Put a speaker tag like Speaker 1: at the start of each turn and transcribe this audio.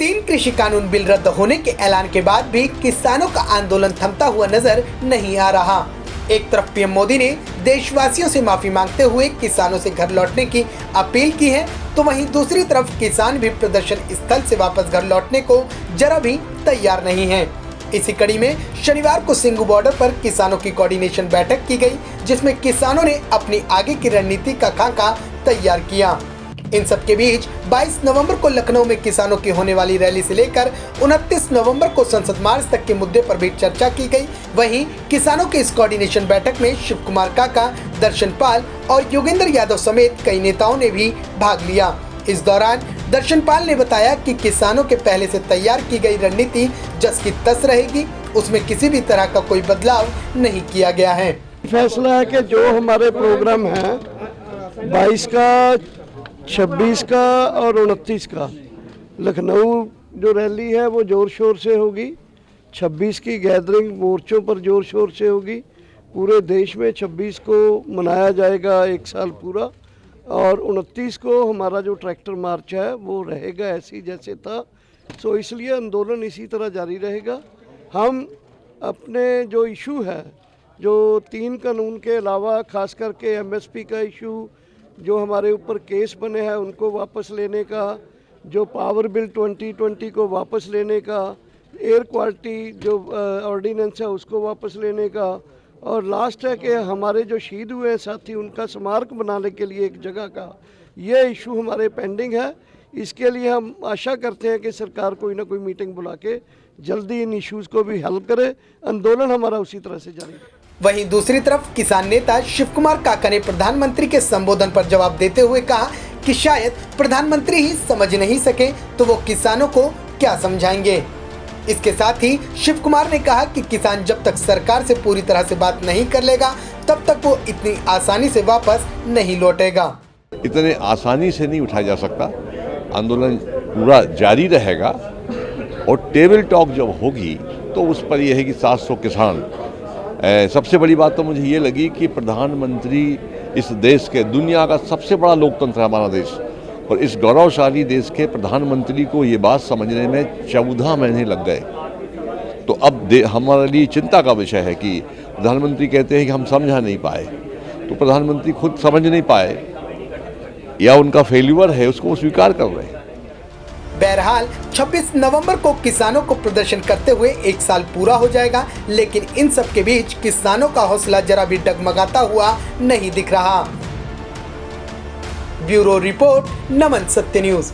Speaker 1: तीन कृषि कानून बिल रद्द होने के ऐलान के बाद भी किसानों का आंदोलन थमता हुआ नजर नहीं आ रहा। एक तरफ पीएम मोदी ने देशवासियों से माफी मांगते हुए किसानों से घर लौटने की अपील की है, तो वहीं दूसरी तरफ किसान भी प्रदर्शन स्थल से वापस घर लौटने को जरा भी तैयार नहीं है। इसी कड़ी में शनिवार को सिंघू बॉर्डर पर किसानों की कोऑर्डिनेशन बैठक की गई, जिसमें किसानों ने अपनी आगे की रणनीति का खाका तैयार किया। इन सब के बीच 22 नवंबर को लखनऊ में किसानों की होने वाली रैली से लेकर 29 नवंबर को संसद मार्च तक के मुद्दे पर भी चर्चा की गई। वहीं किसानों के इस कोऑर्डिनेशन बैठक में शिव कुमार काका, दर्शन पाल और योगेंद्र यादव समेत कई नेताओं ने भी भाग लिया। इस दौरान दर्शन पाल ने बताया कि किसानों के पहले से तैयार की गई रणनीति जस की तस रहेगी, उसमें किसी भी तरह का कोई बदलाव नहीं किया गया है।
Speaker 2: फैसला है कि जो हमारे प्रोग्राम है 22 का, 26 का और 29 का लखनऊ जो रैली है वो ज़ोर शोर से होगी। 26 की गैदरिंग मोर्चों पर ज़ोर शोर से होगी। पूरे देश में 26 को मनाया जाएगा एक साल पूरा, और 29 को हमारा जो ट्रैक्टर मार्च है वो रहेगा ऐसी जैसे था। सो इसलिए आंदोलन इसी तरह जारी रहेगा। हम अपने जो इशू है, जो 3 कानून के अलावा खास करके MSP का इशू, जो हमारे ऊपर केस बने हैं उनको वापस लेने का, जो पावर बिल 2020 को वापस लेने का, एयर क्वालिटी जो ऑर्डिनेंस है उसको वापस लेने का, और लास्ट है कि हमारे जो शहीद हुए हैं साथी उनका स्मारक बनाने के लिए एक जगह का, ये इशू हमारे पेंडिंग है। इसके लिए हम आशा करते हैं कि सरकार कोई ना कोई मीटिंग बुला के जल्दी इन इश्यूज़ को भी हल करे। आंदोलन हमारा उसी तरह से जारी है।
Speaker 1: वहीं दूसरी तरफ किसान नेता शिव कुमार काका ने प्रधानमंत्री के संबोधन पर जवाब देते हुए कहा कि शायद प्रधानमंत्री ही समझ नहीं सके तो वो किसानों को क्या समझाएंगे। इसके साथ ही शिव कुमार ने कहा कि किसान जब तक सरकार से पूरी तरह से बात नहीं कर लेगा तब तक वो इतनी आसानी से वापस नहीं लौटेगा।
Speaker 3: इतने आसानी से नहीं उठाया जा सकता। आंदोलन पूरा जारी रहेगा और टेबल टॉक जब होगी तो उस पर यह है कि 700 किसान। सबसे बड़ी बात तो मुझे ये लगी कि प्रधानमंत्री इस देश के, दुनिया का सबसे बड़ा लोकतंत्र है हमारा देश, और इस गौरवशाली देश के प्रधानमंत्री को ये बात समझने में 14 महीने लग गए। तो अब हमारे लिए चिंता का विषय है कि प्रधानमंत्री कहते हैं कि हम समझा नहीं पाए, तो प्रधानमंत्री खुद समझ नहीं पाए या उनका फेल्यूर है उसको वो स्वीकार कर रहे हैं।
Speaker 1: बहरहाल 26 नवंबर को किसानों को प्रदर्शन करते हुए एक साल पूरा हो जाएगा, लेकिन इन सब के बीच किसानों का हौसला जरा भी डगमगाता हुआ नहीं दिख रहा। ब्यूरो रिपोर्ट, नमन सत्य न्यूज।